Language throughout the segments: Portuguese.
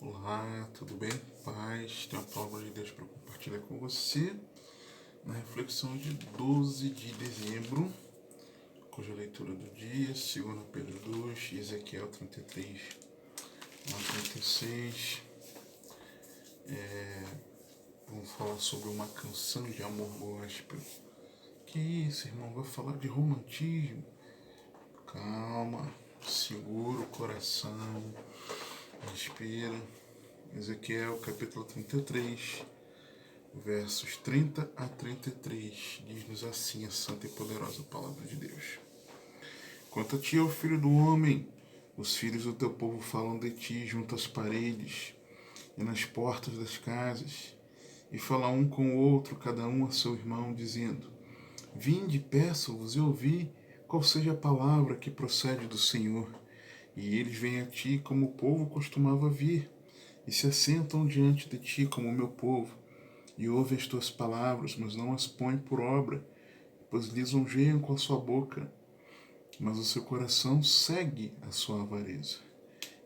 Olá, tudo bem? Paz, tenho a palavra de Deus para compartilhar com você na reflexão de 12 de dezembro, cuja leitura do dia, 2 Pedro 2, Ezequiel 33 a 36. Vamos falar sobre uma canção de amor gospel. Que isso, irmão? Vai falar de romantismo? Calma, segura o coração, respira. Ezequiel capítulo 33, versos 30 a 33, diz-nos assim a santa e poderosa palavra de Deus. Quanto a ti, ó filho do homem, os filhos do teu povo falam de ti junto às paredes e nas portas das casas, e falam um com o outro, cada um a seu irmão, dizendo: Vinde, peço-vos e ouvi qual seja a palavra que procede do Senhor. E eles vêm a ti como o povo costumava vir, e se assentam diante de ti como o meu povo, e ouvem as tuas palavras, mas não as põem por obra, pois lisonjeiam com a sua boca, mas o seu coração segue a sua avareza.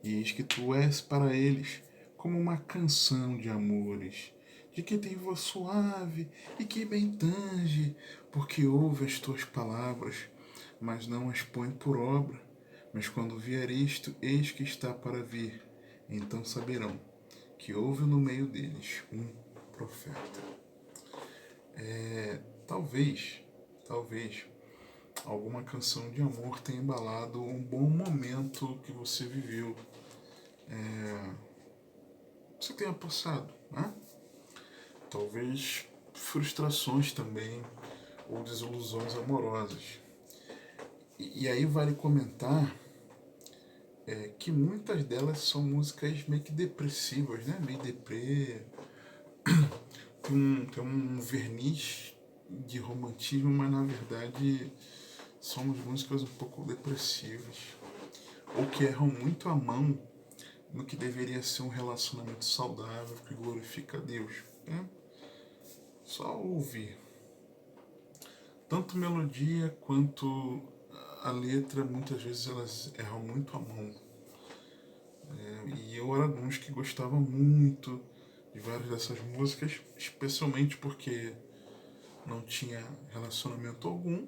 E eis que tu és para eles como uma canção de amores, de que tem voz suave e que bem tange, porque ouve as tuas palavras, mas não as põe por obra. Mas quando vier isto, eis que está para vir, então saberão que houve no meio deles um profeta. Talvez alguma canção de amor tenha embalado um bom momento que você viveu, você tenha passado, né? Talvez frustrações também ou desilusões amorosas. E aí vale comentar que muitas delas são músicas meio que depressivas, né? Meio deprê, tem um verniz de romantismo, mas na verdade são músicas um pouco depressivas, ou que erram muito a mão no que deveria ser um relacionamento saudável que glorifica a Deus. Né? Só ouvir. Tanto melodia quanto a letra, muitas vezes elas erram muito a mão. E eu era um dos que gostava muito de várias dessas músicas, especialmente porque não tinha relacionamento algum,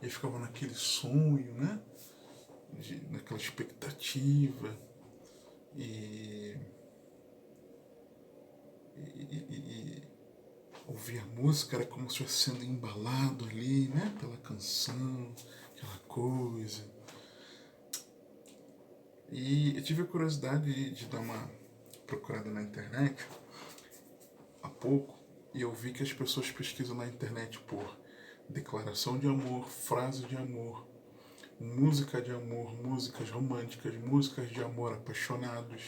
e ficava naquele sonho, né? Naquela expectativa, e ouvir a música era como se estivesse sendo embalado ali, né? Pela canção, aquela coisa. E eu tive a curiosidade de dar uma procurada na internet há pouco, e eu vi que as pessoas pesquisam na internet por declaração de amor, frase de amor, música de amor, músicas românticas, músicas de amor apaixonados,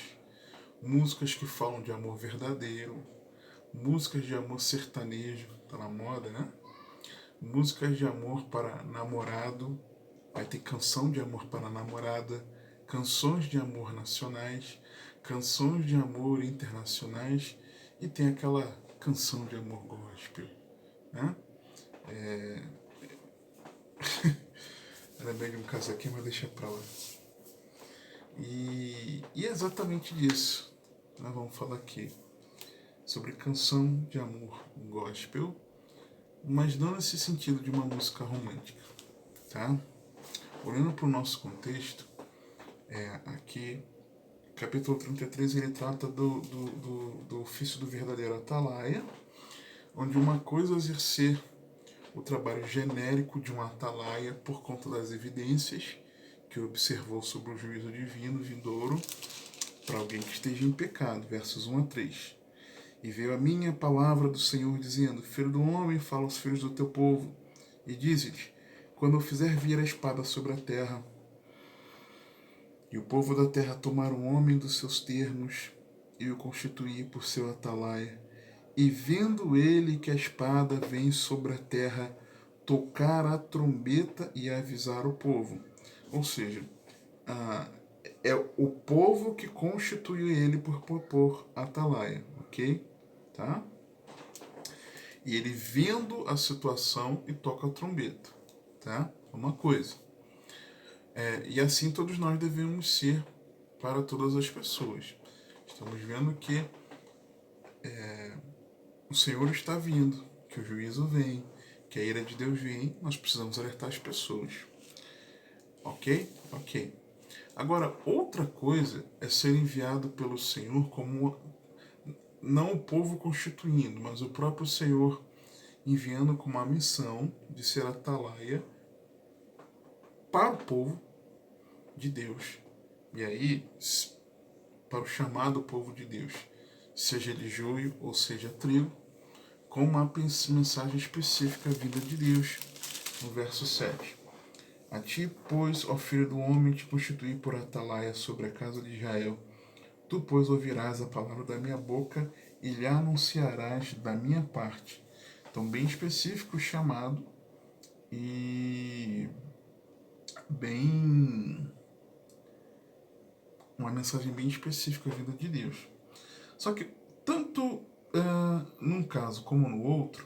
músicas que falam de amor verdadeiro, músicas de amor sertanejo, tá na moda, né? Músicas de amor para namorado, vai ter canção de amor para namorada, canções de amor nacionais, canções de amor internacionais, e tem aquela canção de amor gospel, né? Lembrei de um caso aqui, mas deixa pra lá. E é exatamente disso. Nós vamos falar aqui sobre canção de amor gospel, mas não nesse sentido de uma música romântica, tá? Olhando para o nosso contexto, aqui, capítulo 33, ele trata do ofício do verdadeiro atalaia, onde uma coisa é exercer o trabalho genérico de um atalaia por conta das evidências que observou sobre o juízo divino vindouro para alguém que esteja em pecado, versos 1 a 3. E veio a minha palavra do Senhor, dizendo: Filho do homem, fala aos filhos do teu povo, e dize-lhes: quando eu fizer vir a espada sobre a terra, e o povo da terra tomar um homem dos seus termos, e o constituir por seu atalaia, e vendo ele que a espada vem sobre a terra, tocar a trombeta e avisar o povo. Ou seja, é o povo que constituiu ele por atalaia, ok? Tá? E ele vendo a situação e toca a trombeta, tá? Uma coisa. E assim todos nós devemos ser para todas as pessoas. Estamos vendo que o Senhor está vindo, que o juízo vem, que a ira de Deus vem, nós precisamos alertar as pessoas. Ok? Ok. Agora, outra coisa é ser enviado pelo Senhor como não o povo constituindo, mas o próprio Senhor enviando com uma missão de ser atalaia para o povo de Deus. E aí, para o chamado povo de Deus, seja ele joio ou seja trigo, com uma mensagem específica vinda de Deus, no verso 7. A ti, pois, ó filho do homem, te constituí por atalaia sobre a casa de Israel. Tu, pois, ouvirás a palavra da minha boca e lhe anunciarás da minha parte. Então, bem específico o chamado e bem... uma mensagem bem específica vinda de Deus. Só que, tanto num caso como no outro,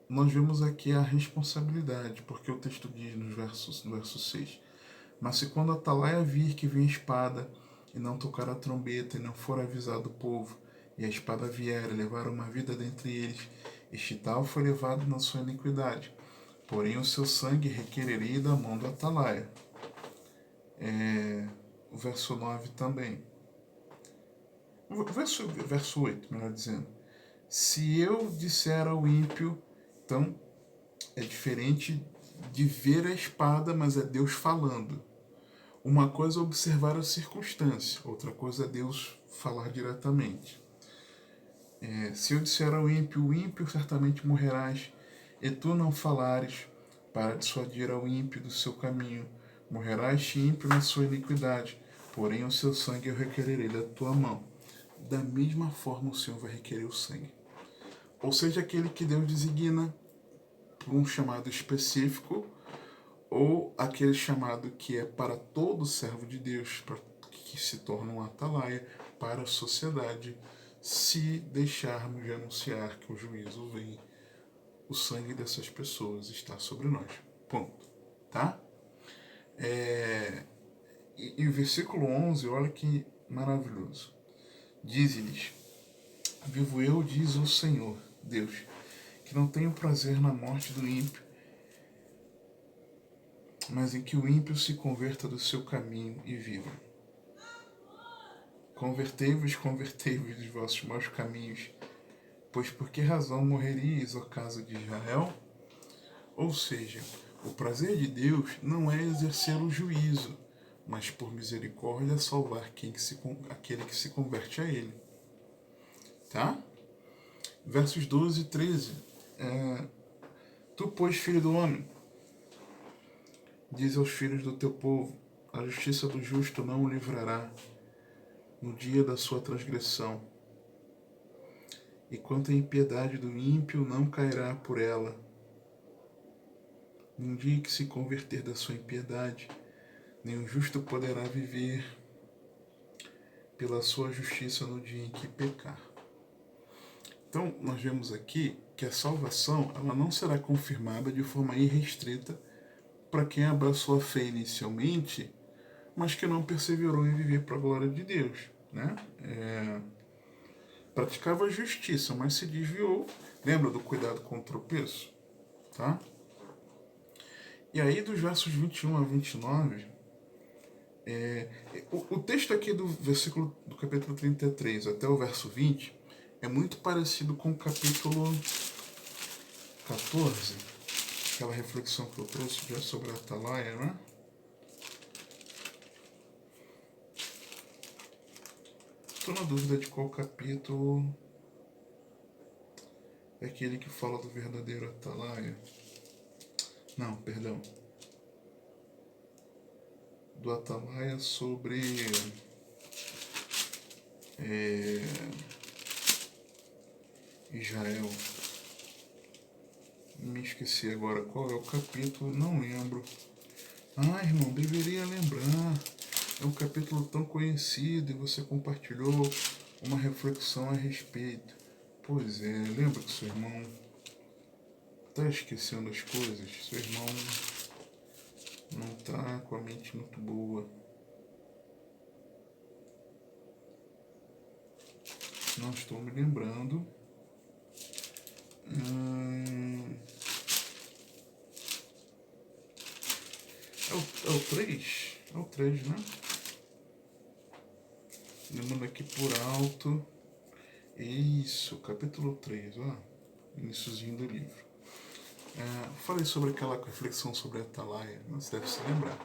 nós vemos aqui a responsabilidade, porque o texto diz no verso 6, mas se quando a atalaia vir que vem a espada, e não tocar a trombeta, e não for avisado o povo, e a espada vier e levar uma vida dentre eles, este tal foi levado na sua iniquidade, porém o seu sangue requererei da mão do atalaia. O verso 9 também. Verso 8, melhor dizendo. Se eu disser ao ímpio, então é diferente de ver a espada, mas é Deus falando. Uma coisa é observar a circunstância, outra coisa é Deus falar diretamente. Se eu disser ao ímpio, o ímpio certamente morrerás, e tu não falares para dissuadir ao ímpio do seu caminho, morrerás ímpio na sua iniquidade, porém o seu sangue eu requererei da tua mão. Da mesma forma o Senhor vai requerer o sangue. Ou seja, aquele que Deus designa por um chamado específico, ou aquele chamado que é para todo servo de Deus, que se torna um atalaia para a sociedade, se deixarmos de anunciar que o juízo vem, o sangue dessas pessoas está sobre nós. Ponto. Tá? E o versículo 11, olha que maravilhoso. Diz-lhes: vivo eu, diz o Senhor, Deus, que não tenho prazer na morte do ímpio, mas em que o ímpio se converta do seu caminho e viva. Convertei-vos dos vossos maus caminhos, pois por que razão morreríeis, ó casa de Israel? Ou seja, o prazer de Deus não é exercer o juízo, mas por misericórdia salvar aquele que se converte a Ele. Tá? Versos 12 e 13. Tu, pois, filho do homem, diz aos filhos do teu povo, a justiça do justo não o livrará no dia da sua transgressão, e quanto à impiedade do ímpio não cairá por ela. Num dia que se converter da sua impiedade, nem o justo poderá viver pela sua justiça no dia em que pecar. Então, nós vemos aqui que a salvação ela não será confirmada de forma irrestrita para quem abraçou a fé inicialmente, mas que não perseverou em viver para a glória de Deus, né? Praticava a justiça, mas se desviou. Lembra do cuidado com o tropeço? Tá? E aí, dos versos 21 a 29, o texto aqui do versículo do capítulo 33 até o verso 20 é muito parecido com o capítulo 14, aquela reflexão que eu trouxe já sobre a atalaia, né? Estou na dúvida de qual capítulo é aquele que fala do verdadeiro atalaia. Não, perdão. Do atalaia sobre Israel. Me esqueci agora qual é o capítulo, não lembro. Ah, irmão, deveria lembrar. É um capítulo tão conhecido e você compartilhou uma reflexão a respeito. Pois é, lembra que seu irmão está esquecendo as coisas? Seu irmão não está com a mente muito boa. Não estou me lembrando. É o 3? É o 3, né? Lembrando aqui por alto. Isso, capítulo 3, ó. Iniciozinho do livro. Falei sobre aquela reflexão sobre a Atalaia, você deve se lembrar.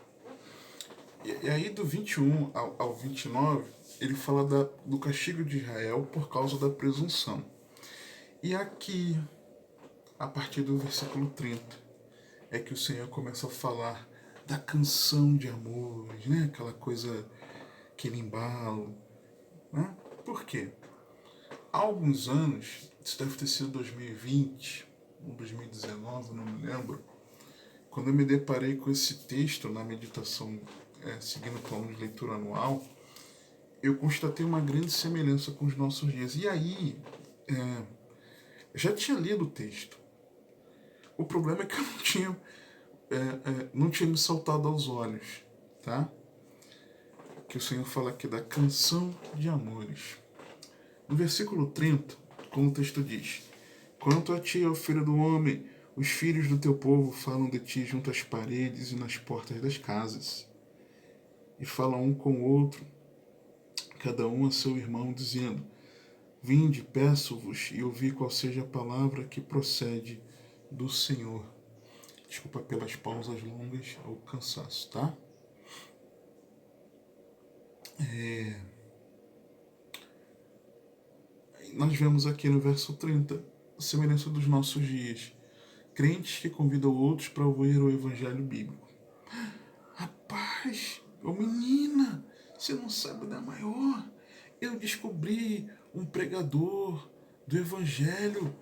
E aí do 21 ao 29, ele fala do castigo de Israel por causa da presunção. E aqui, a partir do versículo 30, é que o Senhor começa a falar da canção de amores, né? Aquela coisa, aquele embalo. Né? Por quê? Há alguns anos, isso deve ter sido 2020 ou 2019, não me lembro, quando eu me deparei com esse texto na meditação, seguindo o plano de leitura anual, eu constatei uma grande semelhança com os nossos dias. E aí, já tinha lido o texto. O problema é que eu não tinha me saltado aos olhos, tá? Que o Senhor fala aqui da canção de amores. No versículo 30, como o texto diz: Quanto a ti, ó filho do homem, os filhos do teu povo falam de ti junto às paredes e nas portas das casas. E falam um com o outro, cada um a seu irmão, dizendo: Vinde, peço-vos, e ouvi qual seja a palavra que procede do Senhor. Desculpa pelas pausas longas ou cansaço, tá? Nós vemos aqui no verso 30 a semelhança dos nossos dias. Crentes que convidam outros para ouvir o evangelho bíblico. Rapaz, ô menina, você não sabe da maior. Eu descobri um pregador do evangelho.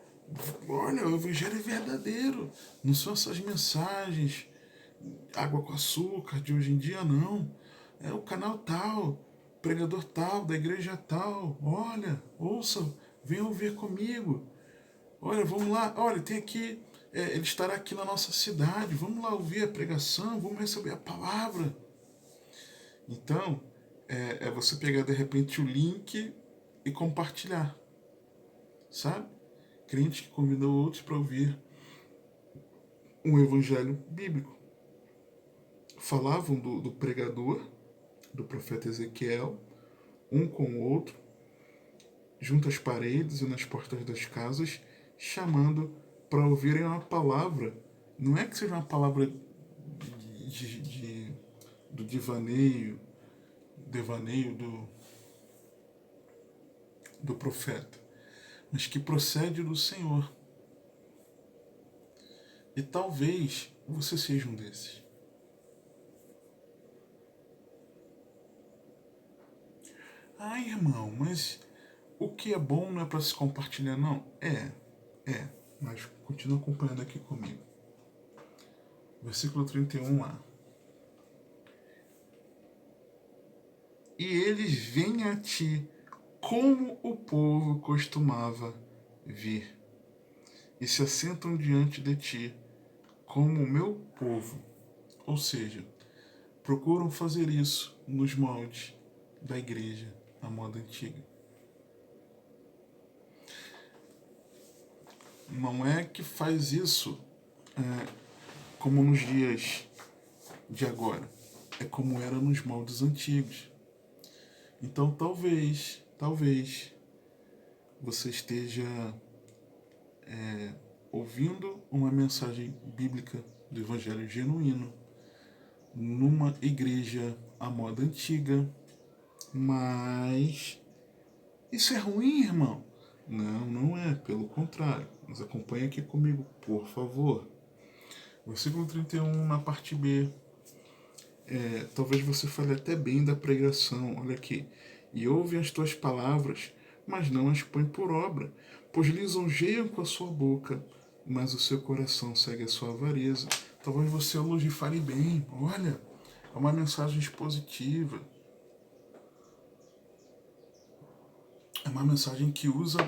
Olha, o evangelho é verdadeiro. Não são essas mensagens água com açúcar de hoje em dia, não. É o canal tal, pregador tal, da igreja tal. Olha, ouça, venha ouvir comigo. Olha, vamos lá. Olha, tem aqui, ele estará aqui na nossa cidade. Vamos lá ouvir a pregação, vamos receber a palavra. Então, é você pegar de repente o link e compartilhar. Sabe? Crente que convidou outros para ouvir um evangelho bíblico. Falavam do pregador, do profeta Ezequiel, um com o outro, junto às paredes e nas portas das casas, chamando para ouvirem uma palavra. Não é que seja uma palavra do devaneio do profeta, mas que procede do Senhor. E talvez você seja um desses. Ai, irmão, mas o que é bom não é para se compartilhar, não? Mas continua acompanhando aqui comigo. Versículo 31a. E eles vêm a ti como o povo costumava vir, e se assentam diante de ti como o meu povo. Ou seja, procuram fazer isso nos moldes da igreja, a moda antiga. Não é que faz isso como nos dias de agora. É como era nos moldes antigos. Então talvez você esteja ouvindo uma mensagem bíblica do Evangelho genuíno numa igreja à moda antiga, mas isso é ruim, irmão? Não, não é, pelo contrário. Mas acompanhe aqui comigo, por favor. Versículo 31, na parte B. Talvez você fale até bem da pregação, olha aqui. E ouve as tuas palavras, mas não as põe por obra, pois lisonjeiam com a sua boca, mas o seu coração segue a sua avareza. Talvez você elogie e fale bem, olha, é uma mensagem expositiva. É uma mensagem que usa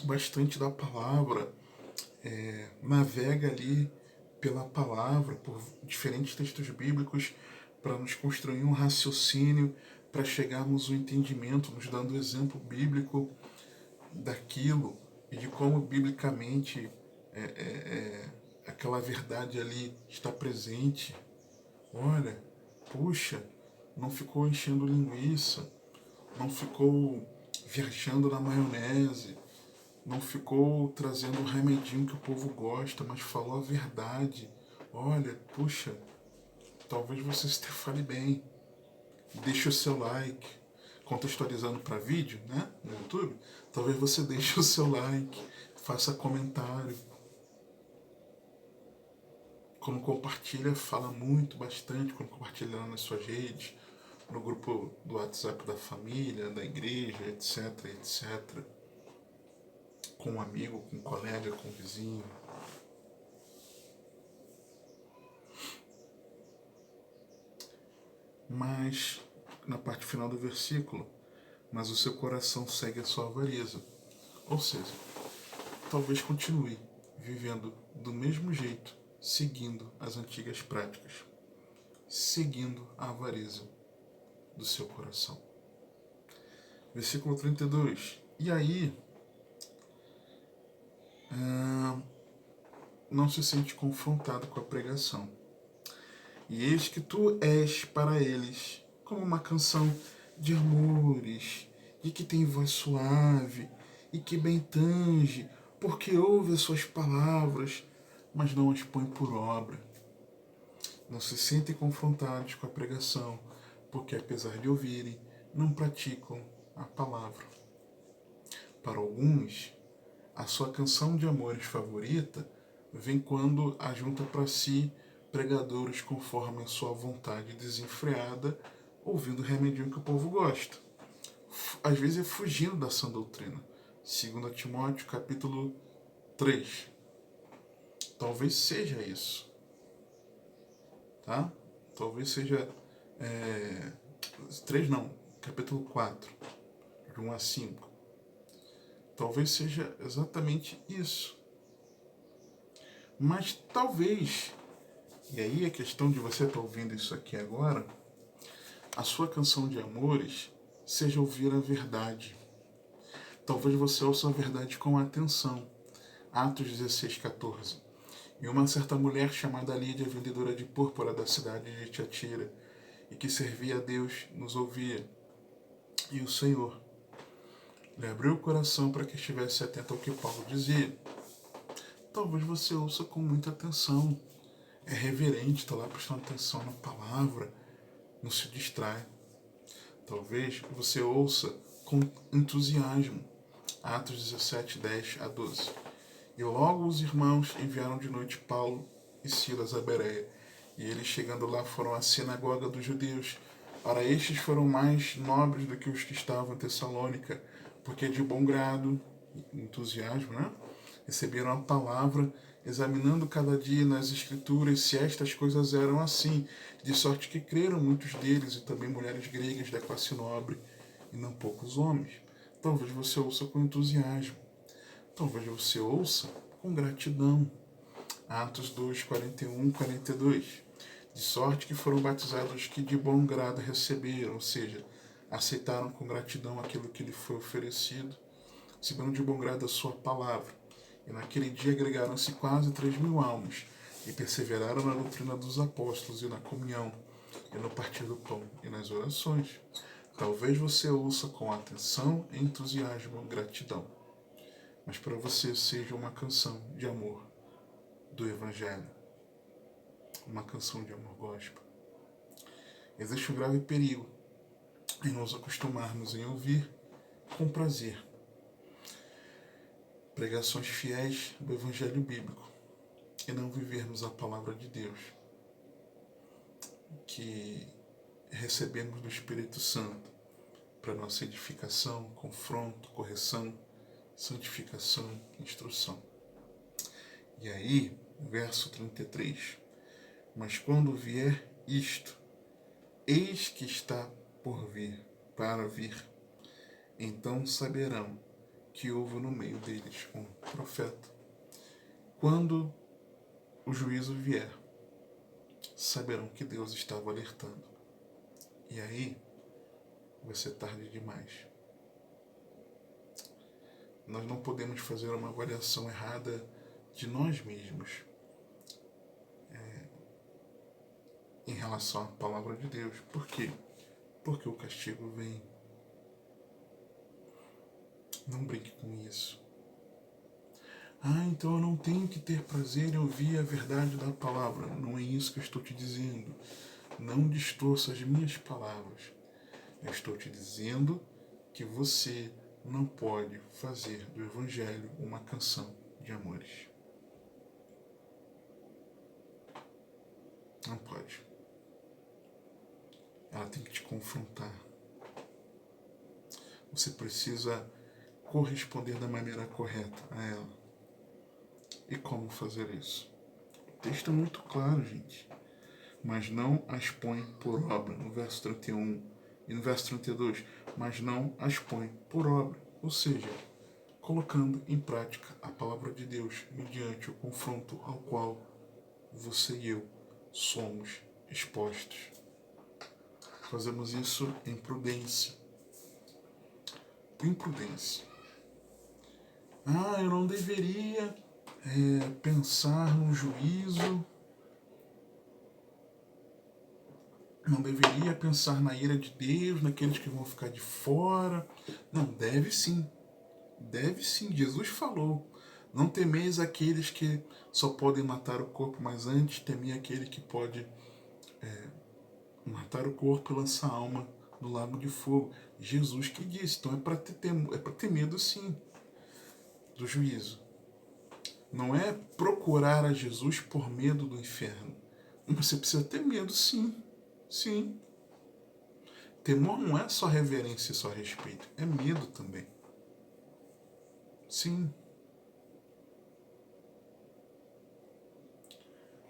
bastante da palavra, navega ali pela palavra, por diferentes textos bíblicos, para nos construir um raciocínio, para chegarmos ao entendimento, nos dando exemplo bíblico. daquilo e de como biblicamente aquela verdade ali está presente. Olha, puxa, não ficou enchendo linguiça, não ficou viajando na maionese, não ficou trazendo o remedinho que o povo gosta, mas falou a verdade. Olha, puxa, talvez você se fale bem. Deixe o seu like. Contextualizando para vídeo, né, no YouTube, talvez você deixe o seu like, faça comentário. Quando compartilha, fala muito, bastante, quando compartilha lá nas suas redes, no grupo do WhatsApp da família, da igreja, etc, etc. Com um amigo, com um colega, com um vizinho. Mas, na parte final do versículo, mas o seu coração segue a sua avareza. Ou seja, talvez continue vivendo do mesmo jeito, seguindo as antigas práticas, seguindo a avareza do seu coração. Versículo 32. E aí, não se sente confrontado com a pregação. E eis que tu és para eles como uma canção de amores, e que tem voz suave, e que bem tange, porque ouve as suas palavras, mas não as põe por obra. Não se sentem confrontados com a pregação, porque apesar de ouvirem, não praticam a palavra. Para alguns, a sua canção de amores favorita vem quando ajunta para si pregadores conforme a sua vontade desenfreada, ouvindo o remedinho que o povo gosta. Às vezes é fugindo da sã doutrina. 2 Timóteo capítulo 3. Talvez seja isso. Tá? Talvez seja 3 não, capítulo 4, de 1 a 5. Talvez seja exatamente isso. Mas talvez, e aí a questão de você estar ouvindo isso aqui agora, a sua canção de amores seja ouvir a verdade. Talvez você ouça a verdade com atenção. Atos 16:14. E uma certa mulher chamada Lídia, vendedora de púrpura da cidade de Tiatira, e que servia a Deus, nos ouvia. E o Senhor lhe abriu o coração para que estivesse atento ao que Paulo dizia. Talvez você ouça com muita atenção. É reverente, está lá prestando atenção na palavra, não se distrai. Talvez você ouça com entusiasmo. Atos 17:10-12. E logo os irmãos enviaram de noite Paulo e Silas a Bereia. E eles, chegando lá, foram à sinagoga dos judeus. Ora, estes foram mais nobres do que os que estavam em Tessalônica, porque de bom grado, entusiasmo, né? Receberam a palavra, examinando cada dia nas escrituras se estas coisas eram assim, de sorte que creram muitos deles, e também mulheres gregas da classe nobre, e não poucos homens. Talvez você ouça com entusiasmo. Talvez você ouça com gratidão. Atos 2, 41-42. De sorte que foram batizados que de bom grado receberam, ou seja, aceitaram com gratidão aquilo que lhe foi oferecido, receberam de bom grado a sua palavra. E naquele dia agregaram-se quase 3.000 almas, e perseveraram na doutrina dos apóstolos e na comunhão, e no partir do pão e nas orações. Talvez você ouça com atenção, entusiasmo, gratidão. Mas para você seja uma canção de amor do Evangelho, uma canção de amor gospel. Existe um grave perigo em nos acostumarmos em ouvir com prazer pregações fiéis do Evangelho bíblico e não vivermos a palavra de Deus que recebemos do Espírito Santo para nossa edificação, confronto, correção, santificação, instrução. E aí, verso 33. Mas quando vier isto, eis que está por vir, para vir, então saberão que houve no meio deles um profeta. Quando o juízo vier, saberão que Deus estava alertando. E aí, vai ser tarde demais. nós não podemos fazer uma avaliação errada de nós mesmos em relação à palavra de Deus. Por quê? Porque o castigo vem. Não brinque com isso. Então eu não tenho que ter prazer em ouvir a verdade da palavra. Não é isso que eu estou te dizendo. Não distorça as minhas palavras. Eu estou te dizendo que você não pode fazer do Evangelho uma canção de amores. Não pode. Ela tem que te confrontar. Você precisa corresponder da maneira correta a ela. E como fazer isso? O texto é muito claro, gente. Mas não as põe por obra, no verso 31 e no verso 32. Mas não as põe por obra. Ou seja, colocando em prática a palavra de Deus mediante o confronto ao qual você e eu somos expostos. Fazemos isso em prudência. Em prudência. Eu não deveria pensar no juízo. Não deveria pensar na ira de Deus, naqueles que vão ficar de fora. Não, deve sim. Deve sim. Jesus falou. Não temeis aqueles que só podem matar o corpo, mas antes temei aquele que pode matar o corpo e lançar a alma no lago de fogo. Jesus que disse. Então é para ter medo sim do juízo. Não é procurar a Jesus por medo do inferno. Você precisa ter medo sim. Sim. Temor não é só reverência e só respeito. É medo também. Sim.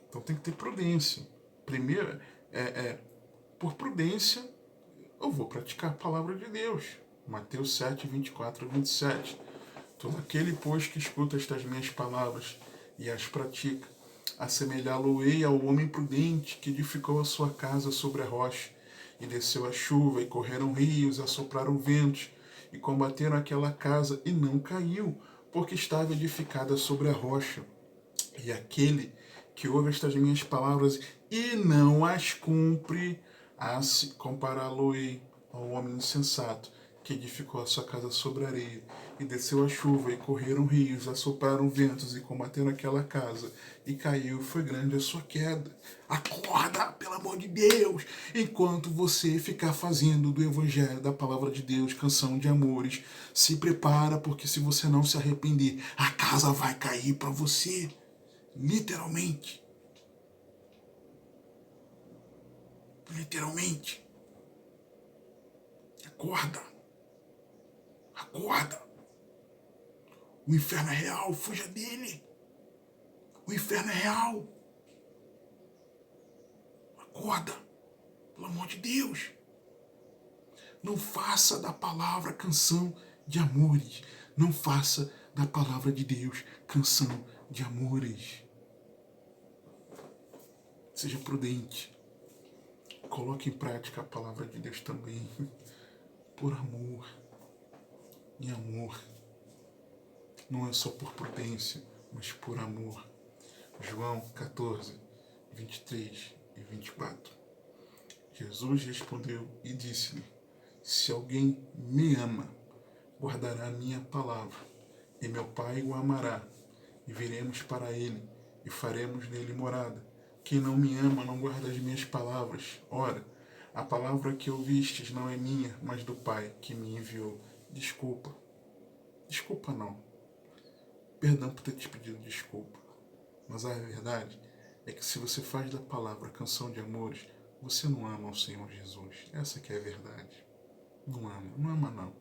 Então tem que ter prudência. Primeiro, por prudência, eu vou praticar a palavra de Deus. Mateus 7, 24 a 27. Todo aquele, pois, que escuta estas minhas palavras e as pratica, assemelhá-lo-ei ao homem prudente que edificou a sua casa sobre a rocha, e desceu a chuva, e correram rios, e assopraram ventos, e combateram aquela casa, e não caiu, porque estava edificada sobre a rocha. E aquele que ouve estas minhas palavras e não as cumpre, compará-lo-ei ao homem insensato, que edificou a sua casa sobre a areia, e desceu a chuva, e correram rios, assopraram ventos, e combateram aquela casa, e caiu, e foi grande a sua queda. Acorda, pelo amor de Deus, enquanto você ficar fazendo do Evangelho, da Palavra de Deus, canção de amores, se prepara, porque se você não se arrepender, a casa vai cair para você. Literalmente. Literalmente. Acorda. Acorda. O inferno é real, fuja dele. O inferno é real. Acorda. Pelo amor de Deus. Não faça da palavra canção de amores. Não faça da palavra de Deus canção de amores. Seja prudente. Coloque em prática a palavra de Deus também. Por amor. Em amor. Não é só por prudência, mas por amor. João 14, 23 e 24. Jesus respondeu e disse-lhe: se alguém me ama, guardará a minha palavra, e meu Pai o amará, e viremos para ele, e faremos nele morada. Quem não me ama não guarda as minhas palavras. Ora, a palavra que ouvistes não é minha, mas do Pai que me enviou. Desculpa. Desculpa não. Perdão por ter te pedido desculpa. Mas a verdade é que se você faz da palavra canção de amores, você não ama o Senhor Jesus. Essa que é a verdade. Não ama não.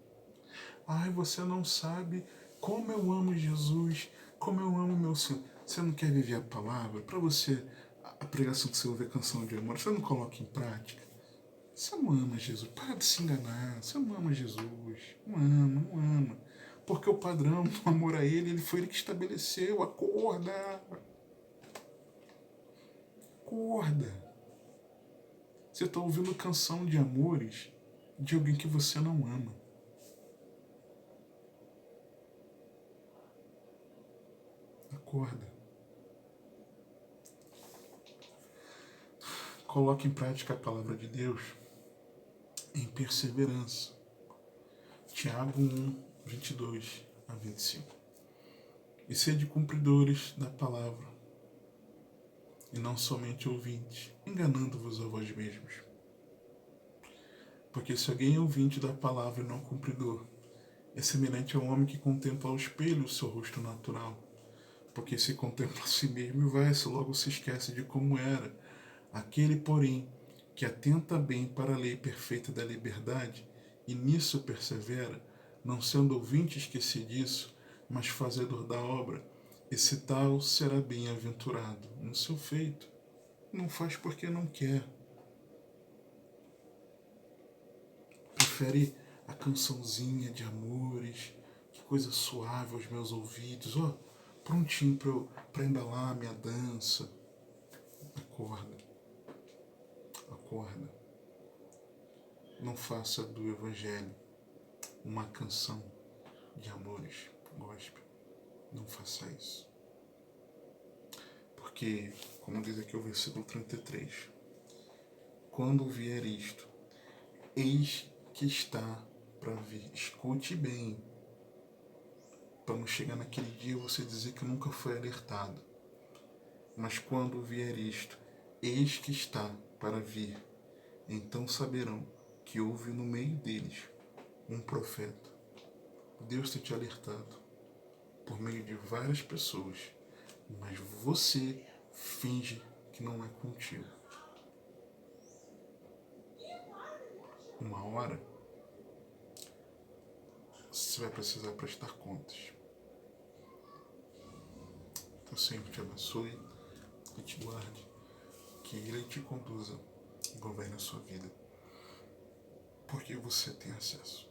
Você não sabe como eu amo Jesus, como eu amo meu Senhor. Você não quer viver a palavra? Para você, a pregação que você ouve é canção de amor, você não coloca em prática? Você não ama Jesus. Para de se enganar. Você não ama Jesus. Não ama. Porque o padrão do amor a ele foi ele que estabeleceu. Acorda. Acorda. Você está ouvindo canção de amores de alguém que você não ama. Acorda. Coloque em prática a palavra de Deus em perseverança. Tiago 1, 22 a 25. E sede cumpridores da palavra, e não somente ouvintes, enganando-vos a vós mesmos. Porque se alguém é ouvinte da palavra e não cumpridor, é semelhante a um homem que contempla ao espelho o seu rosto natural. Porque se contempla a si mesmo e vai-se, logo se esquece de como era. Aquele, porém, que atenta bem para a lei perfeita da liberdade, e nisso persevera, não sendo ouvinte esquecidiço, mas fazedor da obra, esse tal será bem-aventurado no seu feito. Não faz porque não quer. Prefere a cançãozinha de amores, que coisa suave aos meus ouvidos, ó, prontinho para embalar a minha dança. Acorda. Acorda. Não faça do Evangelho uma canção de amores gospel. Não faça isso. Porque, como diz aqui o versículo 33, quando vier isto, eis que está para vir. Escute bem, para não chegar naquele dia você dizer que nunca foi alertado. Mas quando vier isto, eis que está para vir. Então saberão que houve no meio deles um profeta. Deus tem te alertado por meio de várias pessoas, mas você finge que não é contigo. Uma hora você vai precisar prestar contas. Que o Senhor te abençoe e te guarde, que Ele te conduza e governe a sua vida, porque você tem acesso.